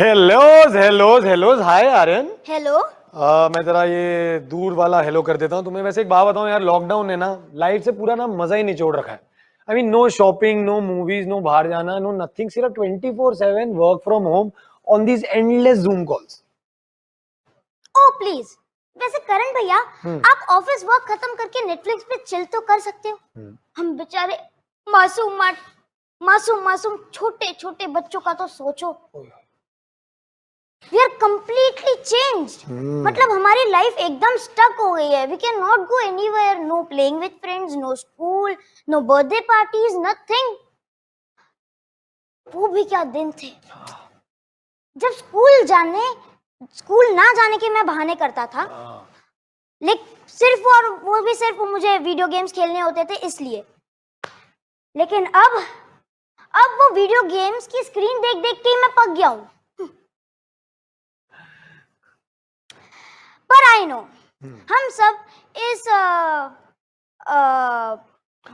Halos halos halos हाय Aryan. Hello. मैं जरा ये दूर वाला हेलो कर देता हूँ तुम्हें। वैसे एक बात बताऊँ यार, लॉकडाउन ने ना लाइफ से पूरा ना मजा ही निचोड़ रखा है। I mean no shopping, no movies, no बाहर जाना, नो नथिंग, सिर्फ 24/7 work from home on these endless Zoom calls. Oh please, वैसे करण भैया, आप ऑफिस वर्क खत्म करके नेटफ्लिक्स पे चिल तो कर सकते हो। हम बेचारे मासूम छोटे छोटे बच्चों का तो सोचो। We are completely changed. मतलब हमारी लाइफ एकदम स्टक हो गई है। We can not go anywhere, no playing with friends, no school, no birthday parties, nothing. वो भी क्या दिन थे जब स्कूल ना जाने के मैं बहाने करता था, लेकिन सिर्फ मुझे वीडियो गेम्स खेलने होते थे इसलिए। लेकिन अब वो वीडियो गेम्स की स्क्रीन देख देख के ही मैं पक गया हूं। पर आई नो हम सब इस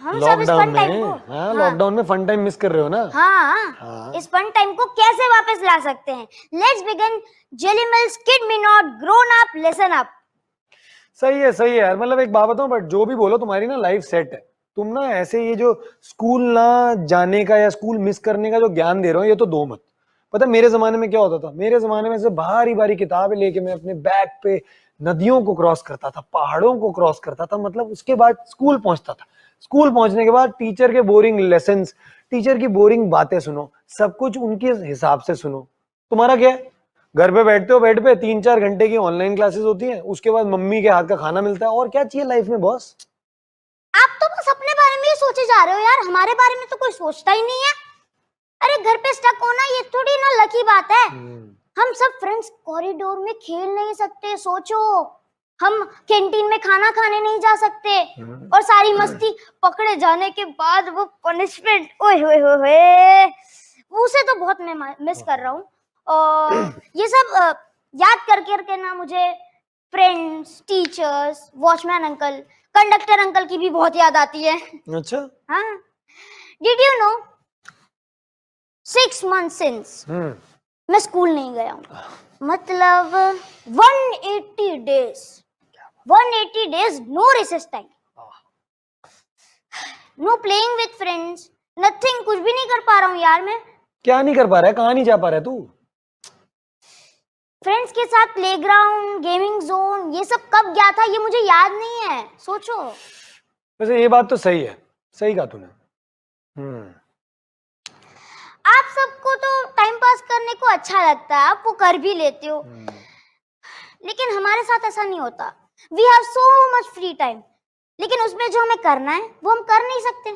लॉकडाउन फन टाइम को, में लॉकडाउन में फन टाइम मिस कर रहे हो ना। हाँ, इस फन टाइम को कैसे वापस ला सकते हैं। Let's begin. Jellymals, kid me not, grown up, listen up. सही है यार। मतलब एक बात बताऊं, बट जो भी बोलो तुम्हारी ना लाइफ सेट है। तुम ना ऐसे ये जो स्कूल ना जाने का या स्कूल मिस करने का जो ज्ञान दे रहे हो, ये तो दो मत। पता है मेरे जमाने में क्या होता था? मेरे जमाने में से भारी भारी किताबें लेके मैं अपने बैग पे नदियों को क्रॉस करता था, पहाड़ों को क्रॉस करता था। मतलब उसके बाद स्कूल पहुंचता था। स्कूल पहुंचने के बाद टीचर के बोरिंग लेसन, टीचर की बोरिंग बातें सुनो, सब कुछ उनके हिसाब से सुनो। तुम्हारा क्या है? घर पे बैठते हो, बेड पे 3-4 घंटे की ऑनलाइन क्लासेस होती हैं, उसके बाद मम्मी के हाथ का खाना मिलता है। और क्या चाहिए लाइफ में बॉस? आप तो बस अपने बारे में ही सोचे जा रहे हो यार, हमारे बारे में तो कोई सोचता ही नहीं है। अरे घर पे स्टक होना ये थोड़ी ना लकी बात है। हम सब फ्रेंड्स कॉरिडोर में खेल नहीं सकते, सोचो। हम कैंटीन में खाना खाने नहीं जा सकते। और सारी मस्ती पकड़े जाने के बाद वो पनिशमेंट, ओए होए होए, उसे तो बहुत मैं मिस कर रहा हूँ। और ये सब याद करके ना मुझे friends, teachers, watchman uncle, conductor uncle की भी बहुत याद आती है। अच्छा। हाँ, did you know 6 months since मैं स्कूल नहीं गया हूँ। मतलब 180 days no recess time, no playing with friends, nothing. कुछ भी नहीं कर पा रहा हूँ यार मैं। क्या नहीं कर पा रहा है? कहाँ नहीं जा पा रहा है तू? फ्रेंड्स के साथ प्लेग्राउंड, गेमिंग जोन, ये सब कब गया था ये मुझे याद नहीं है, सोचो। वैसे ये बात तो सही है, सही कहा तूने। आप सबको तो टाइम पास करने को अच्छा लगता है, आप वो कर भी लेते हो। लेकिन हमारे साथ ऐसा नहीं होता। We have so much free time, लेकिन उसमें जो हमें करना है वो हम कर नहीं सकते।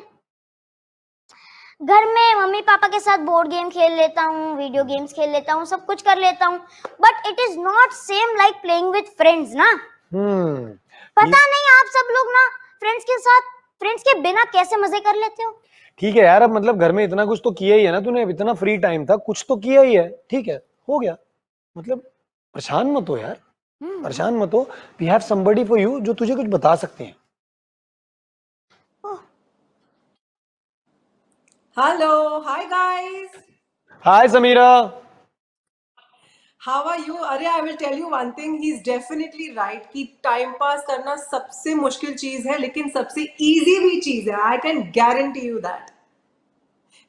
घर में मम्मी पापा के साथ बोर्ड गेम खेल लेता हूँ, वीडियो गेम्स खेल लेता हूँ, सब कुछ कर लेता हूँ, but it is not same like playing with friends ना। पता नहीं आप सब लोग ना फ्रेंड्स के बिना कैसे मजे कर लेते हो। ठीक है यार, अब मतलब घर में इतना कुछ तो किया ही है ना तूने। अब इतना फ्री टाइम था, कुछ तो किया ही है। ठीक है, हो गया। मतलब परेशान मत हो यार, परेशान मत हो। We have somebody for you जो तुझे कुछ बता सकते हैं। Hello, hi guys. Hi Samira. How are you? अरे I will tell you one thing. He's definitely right कि time pass करना सबसे मुश्किल चीज है, लेकिन सबसे easy भी चीज है. I can guarantee you that.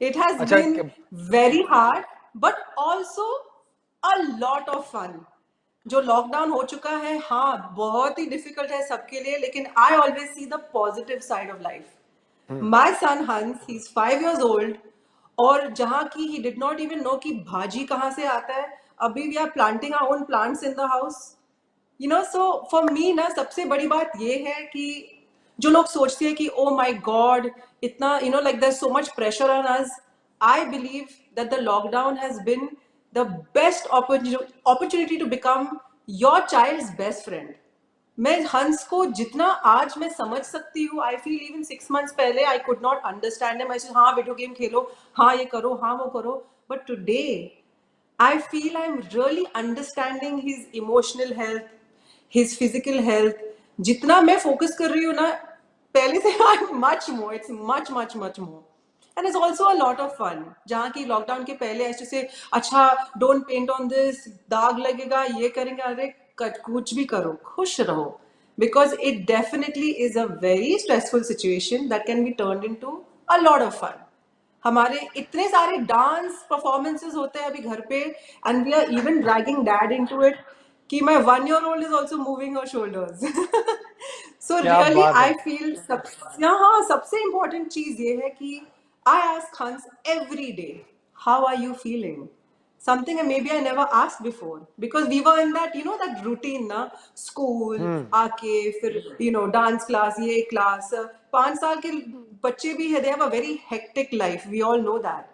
It has been very hard, but also a lot of fun. जो लॉकडाउन हो चुका है, हाँ बहुत ही डिफिकल्ट है सबके लिए, लेकिन I always see the positive side of life. My son Hans, he is 5 years old, और जहाँ की he did not even know कि भाजी कहाँ से आता है। अभी we are planting our own plants in the house, you know. So for me ना सबसे बड़ी बात ये है कि जो लोग सोचते हैं कि ओ माई गॉड इतना, you know, like there so much pressure on us, I believe that the lockdown has been the best opportunity to become your child's best friend. मैं हंस को जितना आज मैं समझ सकती हूँ, आई फील इवन 6 months पहले I could not understand him. हाँ वीडियो गेम खेलो, हाँ ये करो, हाँ वो करो, but today I feel I am really understanding his emotional health, his physical health. जितना मैं फोकस कर रही हूँ ना पहले से, I am much more, it's much much much more. and it's also a lot of fun. जहाँ की लॉकडाउन के पहले ऐसे से अच्छा don't paint on this, दाग लगेगा, ये करेंगे, अरे कुछ भी करो, खुश रहो, because it definitely is a very stressful situation that can be turned into a lot of fun. हमारे इतने सारे डांस परफॉर्मेंसेस होते हैं अभी घर पे, and we are even dragging dad into it कि my 1 year old is also moving her shoulders. So क्या रियली बात है. आई फील हाँ, सबसे इम्पोर्टेंट चीज ये है कि I ask Hans every day, how are you feeling? Something and maybe I never asked before, because we were in that, you know, that routine na, school आके फिर dance class, ये class. 5 साल के बच्चे भी है, they have a very hectic life, we all know that,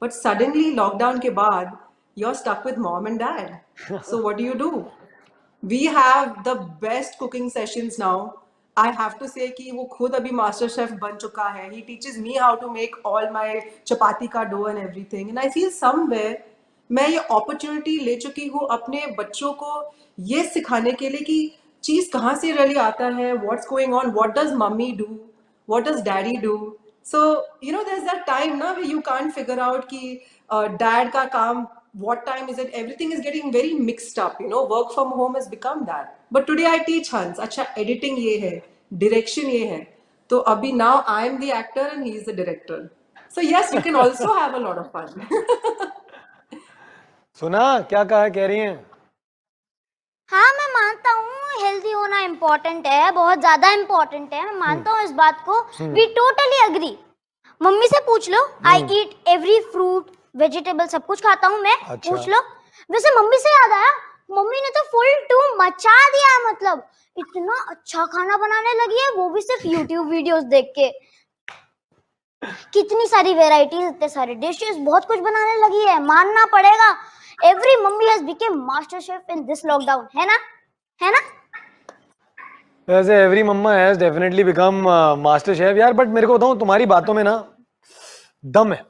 but suddenly lockdown के बाद you're stuck with mom and dad. So what do? We have the best cooking sessions now. I have to say कि वो खुद अभी master chef बन चुका है. He teaches me how to make all my chapati का dough and everything. And I feel somewhere मैं ये opportunity ले चुकी हूँ अपने बच्चों को ये सिखाने के लिए कि चीज कहाँ से really आता है, what's going on, what does mummy do, what does daddy do. So there's that time ना where you can't figure out कि dad का काम what time is it, everything is getting very mixed up, work from home has become that. But today I teach Hans, अच्छा editing ये है, direction ये है, तो अभी now I am the actor and he is the director. So yes, you can also have a lot of fun. सुना क्या कहा, कह रही हैं? हाँ, मैं मानता हूँ हेल्दी होना इम्पोर्टेंट है, बहुत ज्यादा इम्पोर्टेंट है, मैं मानता हूँ इस बात को. We totally agree. मम्मी से पूछ लो, आई ईट एवरी फ्रूट वेजिटेबल, सब कुछ खाता हूँ मैं. अच्छा. पूछ लो. वैसे मम्मी से याद आया, मम्मी ने तो फुल टू मचा दिया है, मतलब इतना अच्छा खाना बनाने लगी है, वो भी सिर्फ यूट्यूब वीडियोस देख के. कितनी सारी वेराइटीज, इतने सारे डिशेस, बहुत कुछ बनाने लगी है, मानना पड़ेगा. Every mummy has become master chef in this lockdown, है ना? है ना? वैसे every mamma has definitely become master chef यार. बट मेरे को बताऊं, तुम्हारी बातों में ना दम है,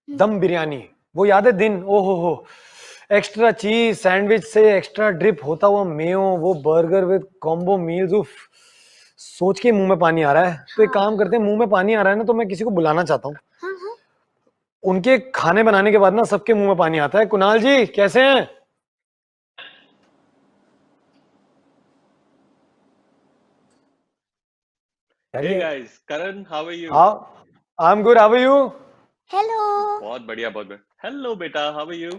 दम बिरयानी. वो याद है दिन, ओ हो, एक्स्ट्रा चीज सैंडविच से एक्स्ट्रा ड्रिप होता हुआ मेयो, वो बर्गर विद कॉम्बो मील्स. उफ, सोच के मुंह में पानी आ रहा है. तो एक काम करते हैं, मुंह में पानी आ रहा है ना, तो मैं किसी को बुलाना चाहता हूँ. उनके खाने बनाने के बाद ना सबके मुंह में पानी आता है. कुणाल जी कैसे हैं? Hey guys, Karan, how are you? I'm good. How are you? Hello. बहुत बढ़िया, बहुत बढ़िया. Hello बेटा, how are you?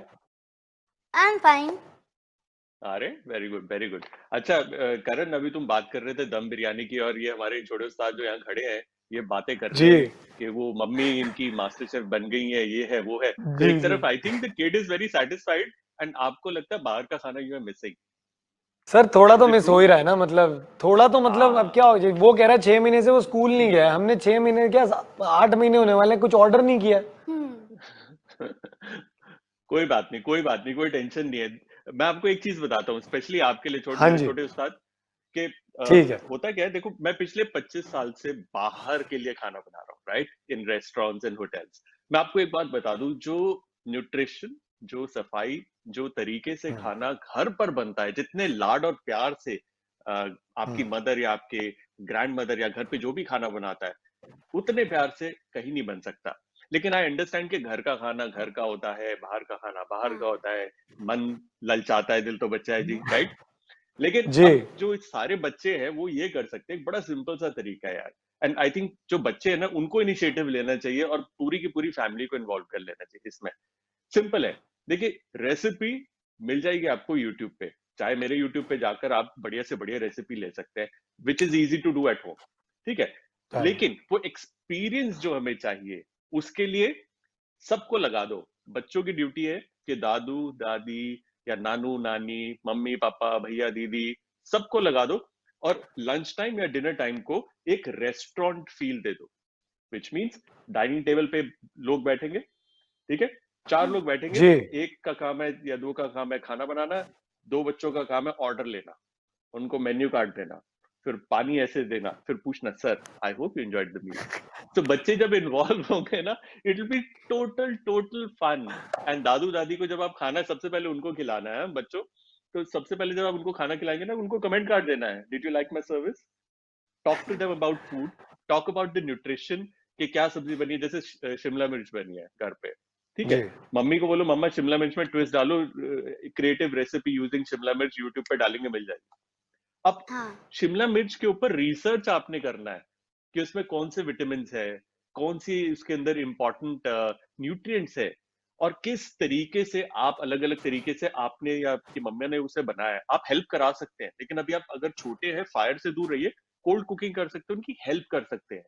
I am fine. अरे वेरी गुड, वेरी गुड. अच्छा करण, अभी तुम बात कर रहे थे दम बिरयानी की, और ये हमारे छोटे उस्ताद जो यहाँ खड़े हैं ये बातें कर रहे हैं कि वो मम्मी इनकी मास्टर शेफ बन गई है, ये है वो है. तो एक तरफ I think the kid is very satisfied, and आपको लगता है बाहर का खाना यू आर मिसिंग. सर थोड़ा तो मिस हो ही रहा है ना, मतलब थोड़ा तो, मतलब अब क्या हो जाए. वो कह रहा है 6 महीने से वो स्कूल नहीं गया. हमने 6 महीने क्या 8 महीने होने वाले, कुछ ऑर्डर नहीं किया. कोई बात नहीं, कोई बात नहीं, कोई टेंशन नहीं है. मैं आपको एक चीज बताता हूँ, स्पेशली आपके लिए, छोटे उस्ताद के. ठीक है. होता क्या है, देखो मैं पिछले 25 साल से बाहर के लिए खाना बना रहा हूँ, right, in restaurants and hotels. मैं आपको एक बात बता दूं, जो न्यूट्रिशन, जो सफाई, जो तरीके से खाना घर पर बनता है, जितने लाड और प्यार से आपकी मदर या आपके ग्रैंड मदर या घर पे जो भी खाना बनाता है, उतने प्यार से कहीं नहीं बन सकता. लेकिन आई अंडरस्टैंड कि घर का खाना घर का होता है, बाहर का खाना बाहर का होता है. मन ललचाता है, दिल तो बच्चा है जी, राइट. लेकिन अब जो सारे बच्चे हैं वो ये कर सकते हैं, एक बड़ा सिंपल सा तरीका है यार. एंड आई थिंक जो बच्चे हैं ना, उनको इनिशिएटिव लेना चाहिए और पूरी की पूरी फैमिली को इन्वॉल्व कर लेना चाहिए इसमें. सिंपल है. देखिए, रेसिपी मिल जाएगी आपको यूट्यूब पे, चाहे मेरे यूट्यूब पे जाकर आप बढ़िया से बढ़िया रेसिपी ले सकते हैं, which is easy to do at home. ठीक है. लेकिन वो एक्सपीरियंस जो हमें चाहिए, उसके लिए सबको लगा दो. बच्चों की ड्यूटी है कि दादू दादी या नानू नानी, मम्मी पापा, भैया दीदी, सबको लगा दो और लंच टाइम या डिनर टाइम को एक रेस्टोरेंट फील दे दो. विच मीन्स डाइनिंग टेबल पे लोग बैठेंगे, ठीक है, 4 लोग बैठेंगे, एक का काम है या 2 का काम है खाना बनाना, 2 बच्चों का काम है ऑर्डर लेना, उनको मेन्यू कार्ड देना, फिर पानी ऐसे देना, फिर पूछना sir I hope you enjoyed the meal. तो बच्चे जब इन्वॉल्व होंगे ना, it will be total fun. And दादू दादी को जब आप खाना सबसे पहले उनको खिलाना है बच्चों, तो सबसे पहले जब आप उनको खाना खिलाएंगे ना, उनको कमेंट कार्ड देना है, did you like my service. Talk to them about food, talk about the nutrition, कि क्या सब्जी बनी है, जैसे शिमला मिर्च बनी है घर पे, ठीक है, जी मम्मी को बोलो मम्मा शिमला मिर्च में ट्विस्ट डालो, क्रिएटिव रेसिपी यूजिंग शिमला मिर्च यूट्यूब पे डालेंगे मिल जाएगी। अब हाँ शिमला मिर्च के ऊपर रिसर्च आपने करना है कि उसमें कौन से विटामिन है, कौन सी उसके अंदर इंपॉर्टेंट न्यूट्रिएंट्स है, और किस तरीके से आप अलग अलग तरीके से आपने या आपकी मम्मी ने उसे बनाया है। आप हेल्प करा सकते हैं, लेकिन अभी आप अगर छोटे हैं फायर से दूर रहिए, कोल्ड कुकिंग कर सकते हैं, उनकी हेल्प कर सकते हैं,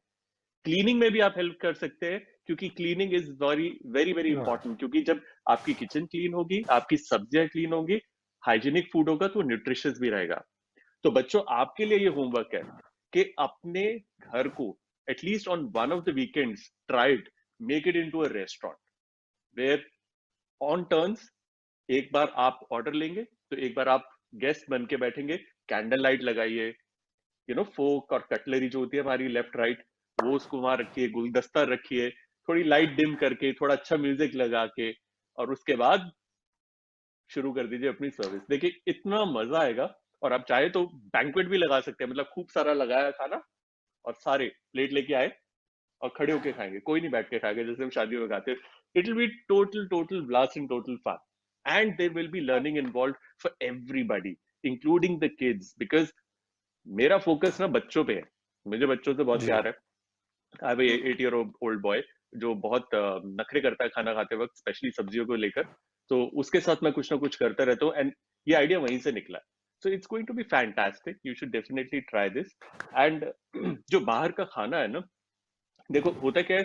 क्लीनिंग में भी आप हेल्प कर सकते हैं, क्योंकि cleaning is very very very हाँ इंपॉर्टेंट, क्योंकि जब आपकी किचन क्लीन होगी, आपकी सब्जियां क्लीन होंगी, हाइजीनिक फूड होगा, तो न्यूट्रिशियस भी रहेगा। तो बच्चों आपके लिए ये होमवर्क है कि अपने घर को at least on one of the weekends try it, make it into a restaurant where on turns, एक बार आप ऑर्डर लेंगे तो एक बार आप गेस्ट बन के बैठेंगे, कैंडल लाइट लगाइए, फोक और कटलरी जो होती है हमारी लेफ्ट राइट, वो उसको वहां रखिए, गुलदस्ता रखिए, थोड़ी लाइट डिम करके, थोड़ा अच्छा म्यूजिक लगा के, और उसके बाद शुरू कर दीजिए अपनी सर्विस। देखिए इतना मजा आएगा। और आप चाहे तो बैंक्वेट भी लगा सकते हैं, मतलब खूब सारा लगाया खाना और सारे प्लेट लेके आए और खड़े होके खाएंगे, कोई नहीं बैठ के खाएगा जैसे हम शादियों में खाते हैं। It will be total total blast and total fun, and there will be learning involve for everybody including the kids, because मेरा फोकस ना बच्चों पे है, मुझे बच्चों से बहुत जी प्यार है। I have 8 year old boy जो बहुत नखरे करता है खाना खाते वक्त, स्पेशली सब्जियों को लेकर, तो उसके साथ मैं कुछ ना कुछ करता रहता हूँ, एंड ये आइडिया वहीं से निकला। So it's going to be fantastic, you should definitely try this. And जो बाहर का खाना है ना, देखो होता क्या है,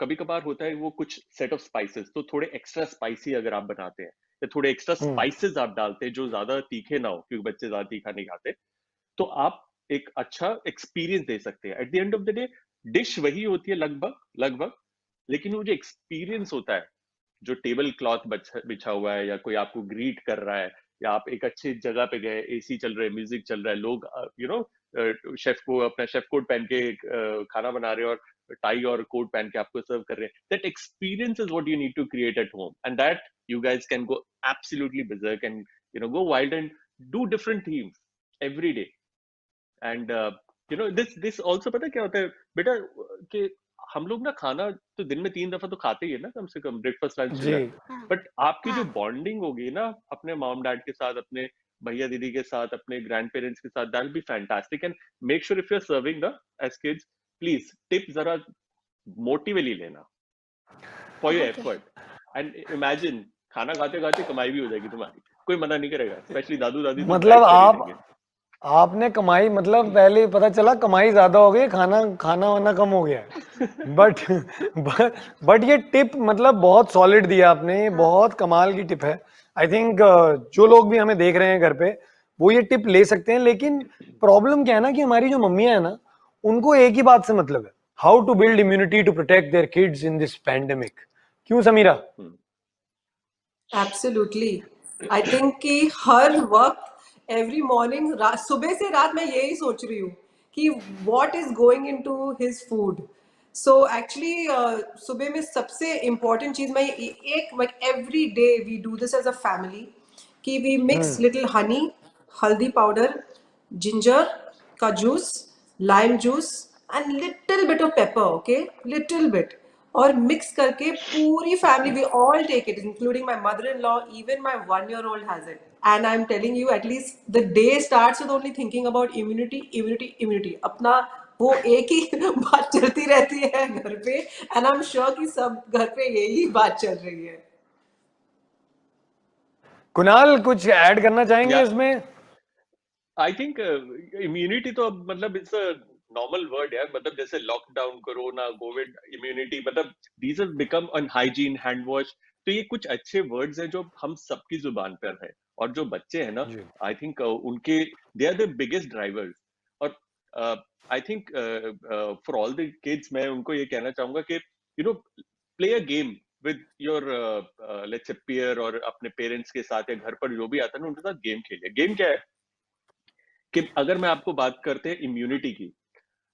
कभी कभार होता है वो कुछ सेट ऑफ स्पाइसेस, तो थोड़े एक्स्ट्रा स्पाइसी अगर आप बनाते हैं या थोड़े एक्स्ट्रा हम्म स्पाइसेस आप डालते हैं जो ज्यादा तीखे ना हो, क्योंकि बच्चे ज्यादा तीखा नहीं खाते, तो आप एक अच्छा एक्सपीरियंस दे सकते हैं। At the end of the day dish वही होती है लगभग लगभग, लेकिन वो जो एक्सपीरियंस होता है, जो टेबल क्लॉथ बिछा हुआ है, या कोई आपको ग्रीट कर रहा है, या आप एक अच्छी जगह पे गए, एसी चल रहा है, म्यूजिक चल रहा है, लोग शेफ को अपना शेफ कोट पहन के खाना बना रहे हैं और टाई और कोट पहन के आपको सर्व कर रहे हैं, that experience is what you need to create at home, and that you guys can go absolutely berserk and go wild and do different themes every day. And this also पता है क्या होता है बेटा, कि हम लोग ना खाना तो दिन में 3 दफा तो खाते ही है ना, कम से कम ब्रेकफास्ट लंच जी डिनर, हाँ बट आपकी जो हाँ बॉन्डिंग होगी ना अपने मॉम डैड के साथ, अपने भैया दीदी के साथ, अपने ग्रैंड पेरेंट्स के साथ, that will be fantastic. And make sure if you are serving the age kids, please tip जरा मोटिवली लेना for your okay effort, and imagine खाना खाते खाते कमाई भी हो जाएगी तुम्हारी, कोई मना नहीं करेगा, स्पेशली दादू दादी तो मतलब ब्रैग कर ही आप देंगे। आपने कमाई, मतलब पहले पता चला कमाई ज्यादा हो गई, खाना खाना वाना कम हो गया है। बट बट ये टिप मतलब बहुत सॉलिड दिया आपने, ये हाँ बहुत कमाल की टिप है। आई थिंक जो लोग भी हमें देख रहे हैं घर पे, वो ये टिप ले सकते हैं। लेकिन प्रॉब्लम क्या है ना, कि हमारी जो मम्मियां है ना, उनको एक ही बात से मतलब है, how to build immunity to protect their kids in this pandemic. क्यों Sameera? Hmm, absolutely. I think कि हर वक्त एवरी मॉर्निंग सुबह से रात मैं यही सोच रही हूँ कि what is going into his food. So actually सुबह में सबसे इम्पोर्टेंट चीज मैं एक every day we do this as a family कि we mix little honey, haldi powder, ginger का juice, lime juice and little bit of pepper, okay, little bit, और mix करके पूरी family we all take it including my mother in law, even my 1 year old has it, and I am telling you at least the day starts with only thinking about immunity immunity immunity. अपना वो एक ही बात चलती रहती है घर पे, and I am sure कि सब घर पे यही बात चल रही है। कुणाल कुछ ऐड करना चाहेंगे या इसमें? आई थिंक इम्यूनिटी तो अब मतलब इट्स अ नॉर्मल वर्ड है, मतलब जैसे लॉकडाउन, कोरोना, कोविड, इम्यूनिटी, मतलब these have become an hygiene, hand wash, तो ये कुछ अच्छे वर्ड्स हैं जो हम सबकी जुबान पर है। और जो बच्चे हैं ना, जी आई थिंक उनके they are the biggest drivers. और I think for all the kids मैं उनको ये कहना चाहूंगा कि play a game with your let's say peer, और अपने पेरेंट्स के साथ या घर पर जो भी आता है ना उनके साथ गेम खेलिए। गेम क्या है कि अगर मैं आपको बात करते हैं इम्यूनिटी की,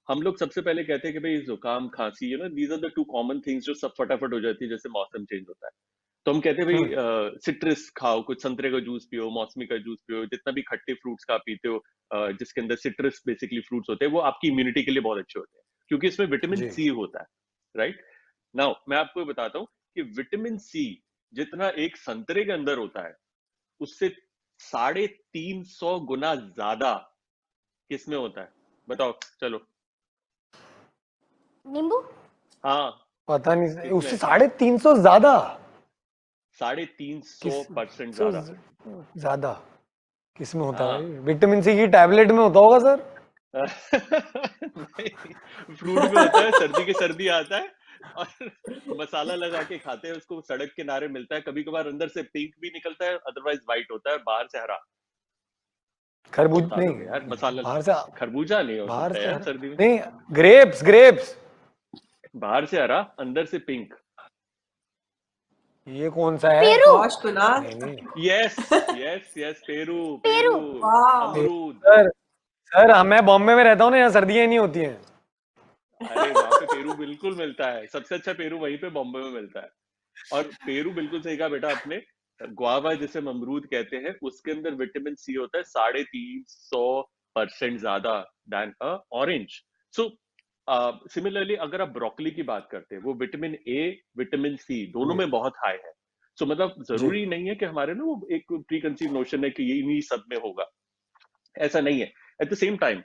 हम लोग सबसे पहले कहते हैं कि भाई जुकाम खांसी, these are the two common things जो सब फटाफट हो जाती है जैसे मौसम चेंज होता है। तो हम कहते हैं भाई सिट्रस खाओ, कुछ संतरे का जूस पियो, मौसमी का जूस पियो, जितना भी खट्टे फ्रूट्स का आप पीते हो, जिसके अंदर सिट्रस बेसिकली फ्रूट्स होते हैं, वो आपकी इम्यूनिटी के लिए बहुत अच्छे होते हैं, क्योंकि इसमें विटामिन जी सी होता है। राइट? नाउ मैं आपको ये बताता हूँ कि विटामिन सी जितना एक संतरे के अंदर होता है, उससे 350 गुना ज्यादा किसमें होता है? बताओ चलो। नींबू। हाँ, पता नहीं, उससे किसमें? 350 ज्यादा? 350% किस ज्यादा। ज्यादा किसमें होता है हाँ। भाई? विटामिन सी की टैबलेट में होता होगा सर। नहीं, फ्रूट में होता है, सर्दी के सर्दी आता है और मसाला लगा के खाते हैं उसको, सड़क किनारे मिलता है, कभी कभार अंदर से पिंक भी निकलता है, अदरवाइज व्हाइट होता है, बाहर से हरा। खरबूज खा लोगे यार नहीं, मसाला। बाहर से, खरबूजा नहीं हो बाहर सकता से यार हरा सर्दी में। नहीं, ग्रेप्स ग्रेप्स। बाहर से हरा, अंदर से पिंक। ये कौन सा है? पेरू। Gosh, Kunal. नहीं नहीं yes yes yes, Peru Peru. Peru, Wow. अमरूद। सर, सर मैं बॉम्बे में रहता हूँ ना, यहाँ सर्दियाँ नहीं होती हैं। अरे वहां पे पेरू बिल्कुल मिलता है, सबसे अच्छा पेरू वहीं पे बॉम्बे में मिलता है। और पेरू बिल्कुल सही कहा बेटा आपने। गुआवा जिसे हम अमरूद कहते हैं, उसके अंदर विटामिन सी होता है 350% ज्यादा दैन अ ऑरेंज। सो सिमिलरली अगर आप ब्रोकली की बात करते हैं, वो विटामिन ए, विटामिन सी दोनों जी में बहुत हाई है। सो मतलब जी जरूरी नहीं है कि हमारे ना वो एक प्री कंसीव नोशन है कि ये इन्हीं सब में होगा, ऐसा नहीं है। एट द सेम टाइम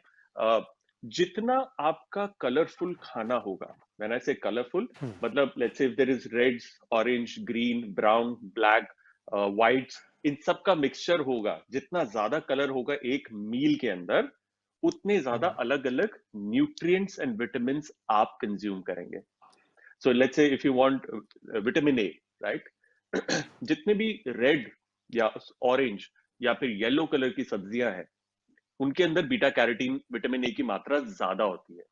जितना आपका कलरफुल खाना होगा, व्हेन आई से कलरफुल, मतलब let's say if there is reds, orange, green, brown, black, whites, इन सब का मिक्सचर होगा, जितना ज्यादा कलर होगा एक मील के अंदर, उतने ज्यादा अलग अलग न्यूट्रिएंट्स एंड विटामिन आप कंज्यूम करेंगे। So let's say if you want vitamin A, right, जितने भी रेड या ऑरेंज या फिर येलो कलर की सब्जियां हैं, उनके अंदर बीटा कैरोटीन, विटामिन ए की मात्रा ज्यादा होती है।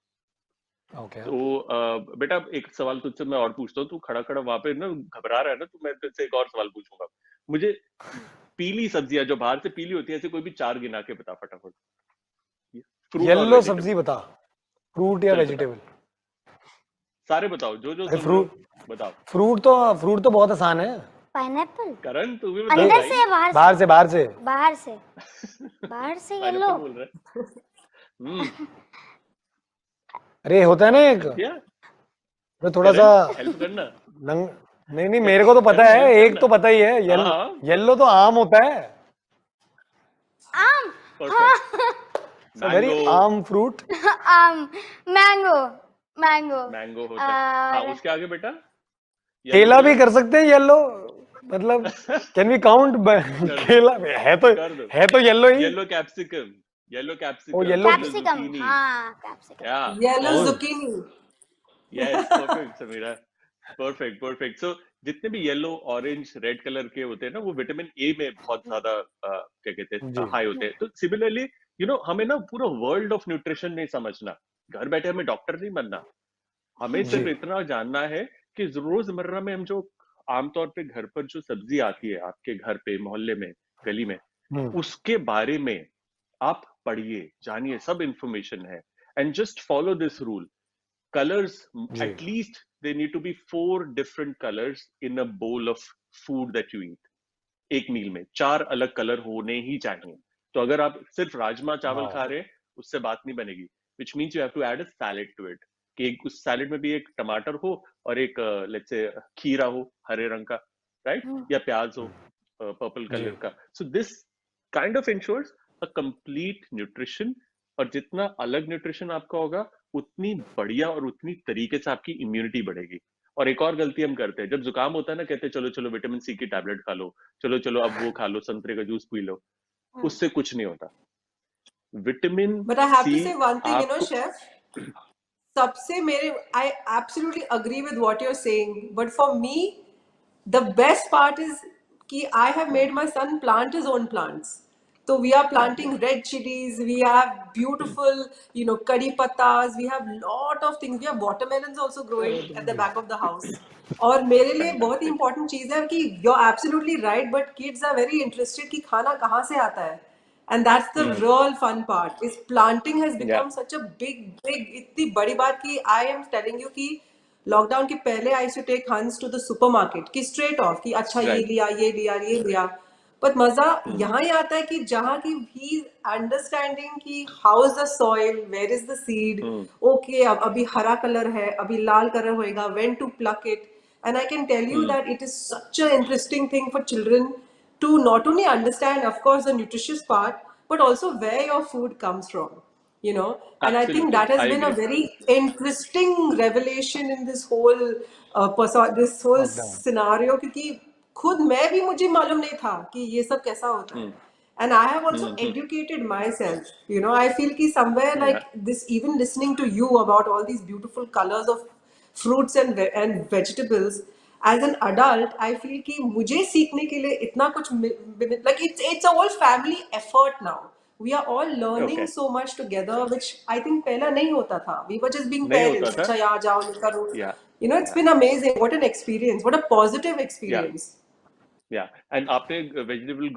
ओके। तो बेटा एक सवाल तुझसे मैं और पूछता हूँ, तू खड़ा खड़ा वहां पे ना घबरा रहा है ना, तो मैं तुझसे एक और सवाल पूछूंगा। मुझे पीली सब्जियां जो बाहर से पीली होती है, ऐसे कोई भी 4 गिना के बता फटाफट, फ्रूट और येलो सब्जी वेजिटेबल। बता, फ्रूट या चल बता, वेजिटेबल? सारे बताओ, जो जो अरे सुन रहे हो फ्रूट, बताओ। फ्रूट तो बहुत आसान है। पाइनएप्पल। करण तू भी बता अंदर भाई। से या बाहर बाहर से? से, बाहर से। बाहर से। बाहर से येलो। पाइनएप्पल बोल रहा है। अरे होता है ना एक, कर दिया। वो थोड़ा सा करण हेल्प करना। नंग, नहीं नहीं मेरे को तो पता करण है, हेल्प एक करना। तो पता ही है, हाँ हाँ, येलो तो आम होता है। आम। परफेक्ट। वेरी मैंगो, आम फ्रूट। आम। मैंगो। मैंगो। मैंगो होता है। हाँ, और उसके आगे बेटा येलो केला भी कलर। कर सकते हैं येलो, मतलब कैन वी काउंट? कर दो, केला कर दो। है तो येलो ही। येलो कैप्सिकम, येलो ओ capsicum, yellow, yellow capsicum. Zucchini. हाँ, कैप्सिकम। या Yellow oh zucchini. Yes, perfect Sameera, perfect perfect. So जितने भी येलो, ऑरेंज, रेड कलर के होते हैं ना, वो विटामिन ए में बहुत ज्यादा क्या कहते हैं, जी हाई होते हैं। तो सिमिलरली हमें ना पूरा वर्ल्ड ऑफ न्यूट्रिशन नहीं समझना, घर बैठे हमें डॉक्टर नहीं बनना, हमें जी। सिर्फ इतना जानना है कि रोजमर्रा में हम जो आमतौर पे घर पर जो सब्जी आती है आपके घर पे, मोहल्ले में, गली में, हम्म, उसके बारे में आप पढ़िए, जानिए, सब इंफॉर्मेशन है। And just follow this rule, colors, जी at least there need to be 4 different colors in a bowl of food that you eat। एक मील में 4 अलग कलर होने ही चाहिए। तो अगर आप सिर्फ राजमा चावल खा वाह, रहे हैं, उससे बात नहीं बनेगी, which means you have to add a salad to it, कि उस सैलेड में भी एक टमाटर हो और एक लेट्स से खीरा हो हरे रंग का, राइट, या प्याज हो पर्पल जी कलर का। So this kind of ensures a complete nutrition. और जितना अलग न्यूट्रिशन आपका होगा, उतनी बढ़िया और उतनी तरीके से आपकी इम्यूनिटी बढ़ेगी। और एक और गलती हम करते हैं, जब जुकाम होता है ना, कहते हैं चलो चलो विटामिन सी की टैबलेट खा लो, चलो चलो अब वो खा लो, संतरे का जूस पी लो। उससे कुछ नहीं होता। Vitamin But I have C to say one thing, आपको chef. सबसे मेरे I absolutely agree with what you're saying. But for me, the best part is कि I have made my son plant his own plants. So we are planting red chilies. We have beautiful, curry pattas. We have lot of things. We have watermelons also growing at the back of the house. और मेरे लिए बहुत ही fantastic. important चीज़ है कि you're absolutely right, but kids are very interested कि खाना कहाँ से आता है. And that's the real fun part. Is planting has या become such a big इतनी बड़ी बात कि I am telling you कि लॉकडाउन के पहले I used to take Hans to the supermarket कि straight off कि अच्छा ये राइट। लिया ये लिया ये लिया. पर मजा यहाँ ही आता है कि जहाँ की ही अंडरस्टैंडिंग कि how is the soil, where is the seed, okay अब अभी हरा कलर है, अभी लाल कलर होएगा, when to pluck it. And I can tell you that it is such a interesting thing for children to not only understand, of course, the nutritious part, but also where your food comes from, you know. And I think Absolutely, that has I been a agree. very interesting revelation in this whole this whole lockdown scenario, क्योंकि खुद मैं भी, मुझे मालूम नहीं था कि ये सब कैसा होता है. And I have also educated myself, you know. I feel कि somewhere Yeah, like this, even listening to you about all these beautiful colors of fruits and vegetables, as an adult I feel कि मुझे सीखने के लिए इतना कुछ like it's a whole family effort now. We are all learning okay. so much together, which I think पहला नहीं होता था. We were just being नहीं होता parents. था. अच्छा यहाँ जाओ, ये करो. Yeah, You know, it's yeah, been amazing. What an experience. What a positive yeah. experience. या एंड आपने वेजिटेबल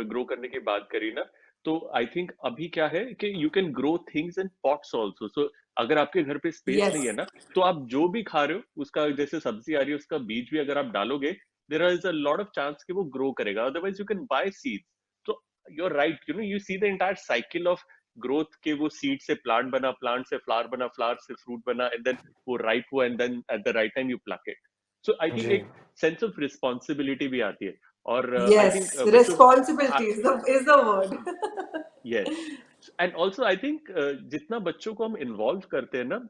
ग्रो करने की बात करी ना, तो आई थिंक अभी क्या है कि you can grow things in pots also. So अगर आपके घर पे स्पेस नहीं Yes. है ना, तो आप जो भी खा रहे हो उसका, जैसे सब्जी आ रही है उसका बीज भी अगर आप डालोगे, there is a lot of chance कि वो ग्रो करेगा. Otherwise you can buy seeds. तो you are right, you know, you see the entire cycle of growth के वो सीड से प्लांट बना, प्लांट से फ्लावर बना, फ्लावर से फ्रूट बना, एंड देन वो राइप हुआ, and then at the right time you pluck it. So I think जी एक सेंस ऑफ रिस्पॉन्सिबिलिटी भी आती है. और आई थिंक Yes. बच्चों Responsibility is the word. Yes, and also I think जितना बच्चों को हम इन्वॉल्व करते हैं ना,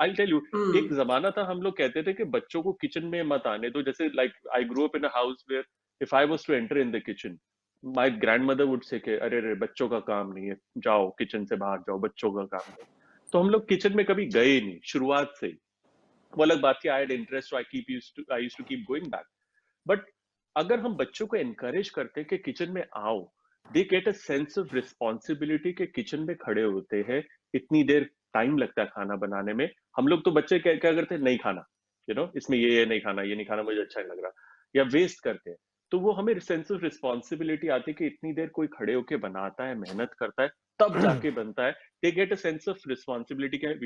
आई टेल यू, एक जमाना था हम लोग कहते थे कि बच्चों को किचन में मत आने दो. जैसे like I grow up in a house where if I was to enter in the kitchen, my grandmother would say कि अरे रे बच्चों का काम नहीं है, जाओ किचन से बाहर जाओ, बच्चों का काम है. तो हम लोग किचन में कभी गए ही नहीं शुरुआत से. वो अलग बात थी, I had interest, I used to keep going back. But अगर हम बच्चों को एनकरेज करते हैं कि किचन में आओ, दे get a sense of responsibility के किचन में खड़े होते हैं, इतनी देर टाइम लगता है खाना बनाने में. हम लोग तो बच्चे क्या क्या करते हैं, नहीं खाना, यू नो, इसमें ये नहीं खाना, ये नहीं खाना, मुझे अच्छा नहीं लग रहा, या वेस्ट करते हैं. तो वो हमें सेंस ऑफ रिस्पॉन्सिबिलिटी आती है कि इतनी देर कोई खड़े होके बनाता है, मेहनत करता है, तब जाके बनता है. They get a sense of responsibility कि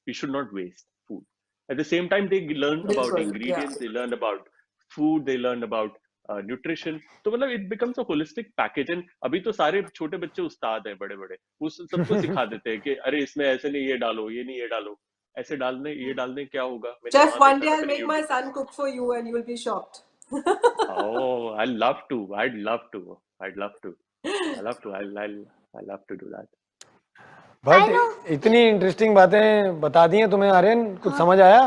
we should not waste food. At the same time, they learn about बिल्कुल. Yeah. ingredients, they learn about food, they learn about nutrition. तो मतलब it becomes a holistic package. And अभी तो सारे छोटे बच्चे उस्ताद हैं, बड़े बड़े, वो सबको सिखा देते हैं कि अरे इसमें ऐसे नहीं, ये डालो, ये नहीं, ये डालो, ऐसे डालने, ये डालने क्या होगा. मैंने Chef, वहां one देखा day था I'll मैंने make my YouTube. son cook for you and you will be shocked. Oh, I'd love to. I'd love to. I'd love to. I love to. I love to do that. I know. But इतनी interesting बातें बता दी हैं तुम्हें आर्यन, कुछ समझ आया?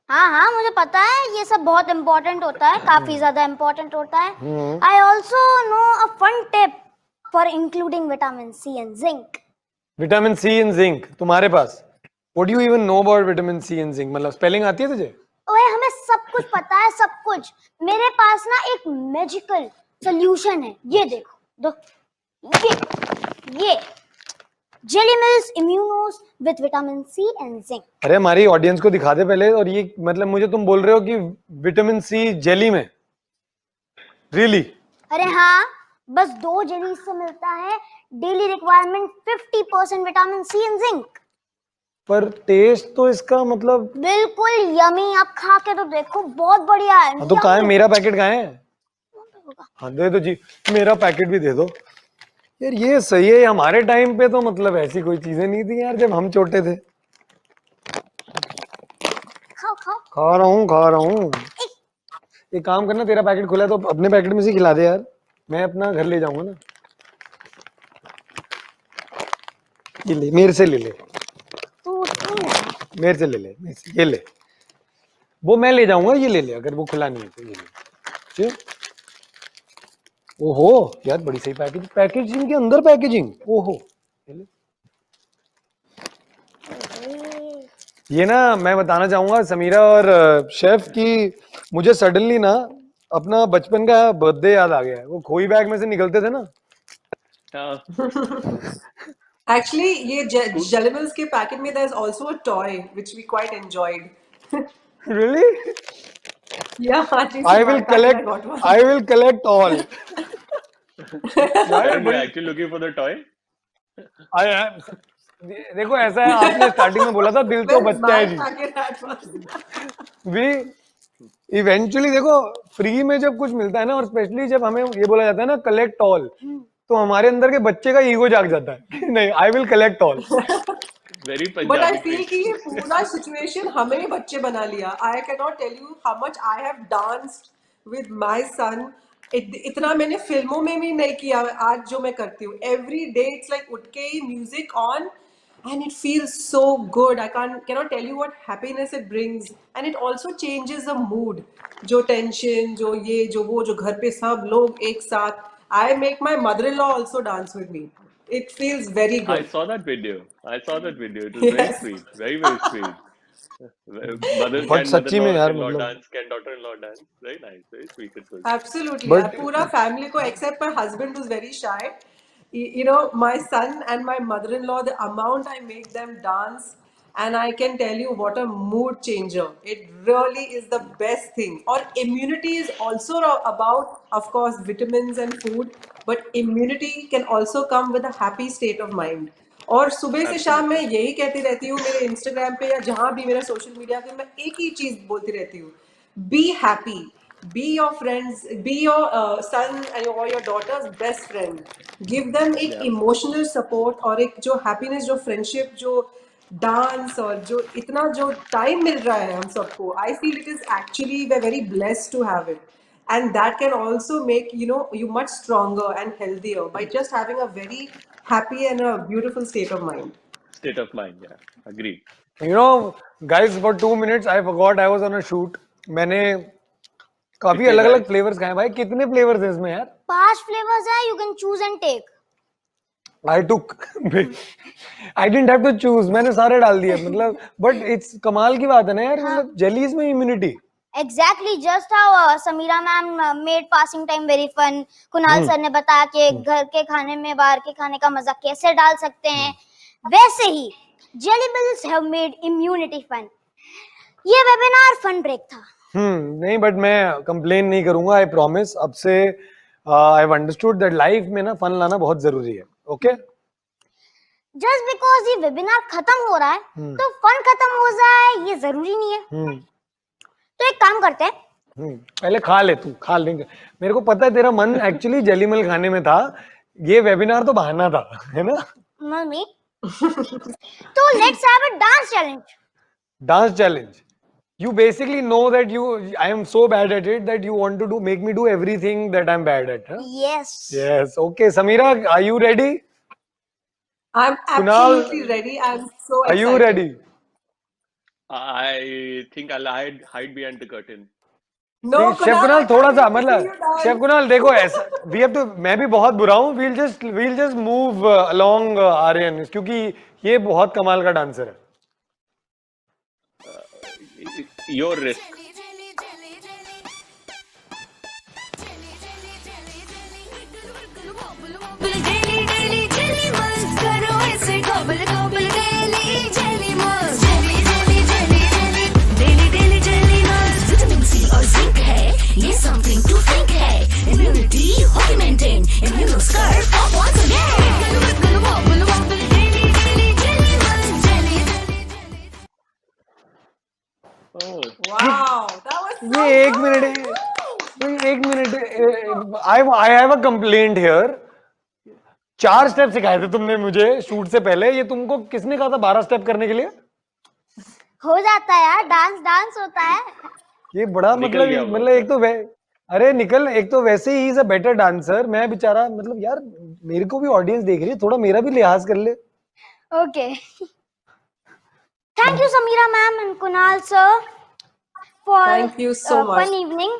हाँ हाँ, मुझे पता है ये सब बहुत इम्पोर्टेंट होता है, काफी ज्यादा इम्पोर्टेंट होता है. I also know a fun tip for including vitamin C and zinc. Vitamin C and zinc तुम्हारे पास? What do you even know about vitamin C and zinc? मतलब स्पेलिंग आती है तुझे? ओए, हमें सब कुछ पता है, सब कुछ. मेरे पास ना एक मैजिकल सॉल्यूशन है, ये देखो, दो ये jelly mills immunos with vitamin C and zinc. अरे हमारी ऑडियंस को दिखा दे पहले. और ये मतलब मुझे तुम बोल रहे हो कि विटामिन सी जेली में? रियली? अरे हाँ, बस 2 जेली से मिलता है daily requirement 50% vitamin C and zinc. पर टेस्ट तो इसका मतलब बिल्कुल यमी. आप खा के तो देखो, बहुत बढ़िया है. हाँ, तो कहाँ है मेरा पैकेट? कहाँ है? हाँ दे दो जी, मेरा पैकेट भी दे दो यार. ये सही है. हमारे टाइम पे तो मतलब ऐसी कोई चीजें नहीं थी यार, जब हम छोटे थे. खाओ खाओ. खा रहा हूँ. एक काम करना, तेरा पैकेट खुला है तो अपने पैकेट में से खिला दे यार, मैं अपना घर ले जाऊंगा ना. ये ले, मेरे से ले ले, मेरे से ले ले, मेरे से ये ले. वो मैं ले जाऊंगा, ये ले ले, अगर वो खुला नहीं है तो ये ले. ठीक? ओहो यार, बड़ी सही पैकेजिंग के अंदर पैकेजिंग. ओहो, ये ले. ये ना मैं बताना चाहूंगा समीरा और शेफ की, मुझे सडनली ना अपना बचपन का बर्थडे याद आ गया है. वो खोई बैग में से निकलते थे ना. Actually, ये Jellimills के पैकेट में there's also a toy which we quite enjoyed. Really? Yeah, at least I in my will packet collect. I got one. I will collect all. यार Karan, you're बड़ी actually looking for the toy? I am. देखो ऐसा है, आपने starting में बोला था दिल तो Where's बच्चा है my जी. packet at first? We eventually देखो फ्री में जब कुछ मिलता है ना, और स्पेशली जब हमें ये बोला जाता है ना कलेक्ट ऑल, तो हमारे अंदर के बच्चे का ईगो जाग जाता है नहीं, I will collect all. Very but I Punjabi feel कि ट्रेट। ये पूरा सिचुएशन हमें बच्चे बना लिया। I can not tell you how much I have danced with my son. इतना मैंने फिल्मों में भी नहीं किया आज जो मैं करती हूँ। एवरी डे इट्स लाइक उठ के ही music on and it feels so good. I cannot tell you what happiness it brings, and it also changes the mood. जो टेंशन, जो ये जो वो, जो घर पे सब लोग एक साथ, I make my mother-in-law also dance with me. It feels very I good. saw that video. I saw that video. It was very Yes. sweet. Very, very sweet. Mother but can सच्ची में mother-in-law यार in-law मतलब, dance, can daughter-in-law dance. Very nice. Very sweet. It was. Absolutely. But पूरा family को, except my husband who's very shy. You know, my son and my mother-in-law, the amount I make them dance, and I can tell you what a mood changer. It really is the best thing. Or immunity is also about, of course, vitamins and food, but immunity can also come with a happy state of mind. और सुबह से शाम मैं Absolutely. यही कहती रहती हूँ मेरे इंस्टाग्राम पे या जहां भी मेरा सोशल मीडिया पे, मैं एक ही चीज बोलती रहती हूँ, be happy, be your friends, be your son or your daughter's best friend. Give them एक Yeah. emotional support और एक जो happiness, जो friendship, जो डांस और जो इतना जो टाइम मिल रहा है हम सबको, I feel it is actually we're very blessed to have it, and that can also make you much stronger and healthier by just having a very happy and a beautiful state of mind. State of mind. Yeah. Agreed. You know guys for 2 minutes I forgot I was on a shoot. मैंने काफी कितने अलग अलग खाए? Flavours खाए भाई। कितने flavours है इसमें यार? 5 flavors है, you can choose and take. I took I didn't have to choose, मैंने सारे डाल दिए मतलब। बट इट्स कमाल की बात है ना यार, मतलब जेलीज में immunity. Exactly, just how Samira ma'am made passing time very fun. Kunal sir ने बताया कि घर के खाने में बाहर के खाने का मजा कैसे डाल सकते हैं, वैसे ही Jellybills have made immunity fun. ये वेबिनार फन ब्रेक था। नहीं बट मैं कंप्लेन नहीं करूंगा, आई प्रॉमिस। अब से I have understood that life में ना फन लाना बहुत जरूरी है। ओके, जस्ट बिकॉज ये वेबिनार खत्म हो रहा है तो फन खत्म हो जाए ये जरूरी नहीं है। तो एक काम करते हैं, पहले खा ले, तू खा ले। मेरे को पता है तेरा मन एक्चुअली जेलीमल खाने में था, ये वेबिनार तो बहाना था, है ना? मम्मी तो let's have a dance challenge. Dance challenge. You basically know that I am so bad at it that you want to make me do everything that I'm bad at, huh? Yes. Yes. Okay, Samira, are you ready? I'm Kunal, absolutely ready. I'm so are you excited. ready? I think I'll hide behind the curtain. No, See, chef Kunal, Kunal I थोड़ा can't सा wait to see मतलब, you dance. Chef Kunal देखो ऐसा we have to, मैं भी बहुत बुरा हूँ, we'll just move along Aryan, क्योंकि ये बहुत कमाल का डांसर है। Your risk. Oh. Wow, that was so ये एक good. मिनट, एक minute, I have a complaint here. 4 step सिखाए थे तुमने मुझे शूट से पहले, ये तुमको किसने कहा था 12 स्टेप करने के लिए? हो जाता है यार, डांस डांस होता है। ये बड़ा निकल गया मतलब एक तो अरे निकल, एक तो वैसे he is a better dancer, मैं बेचारा मतलब यार मेरे को भी ऑडियंस देख रही है, थोड़ा मेरा भी लिहाज कर ले। Okay. Thank you, Samira ma'am and Kunal sir, for Thank you so much. fun evening.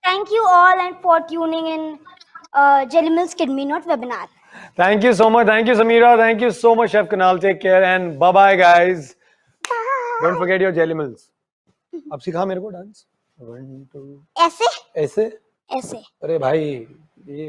Thank you all and for tuning in Jellymills Kid Me Not webinar. Thank you so much, thank you Samira, thank you so much Chef Kunal, take care and bye bye guys. Don't forget your Jellymills. अब सिखा मेरे को dance. 1 2 ऐसे ऐसे। ऐसे अरे भाई ये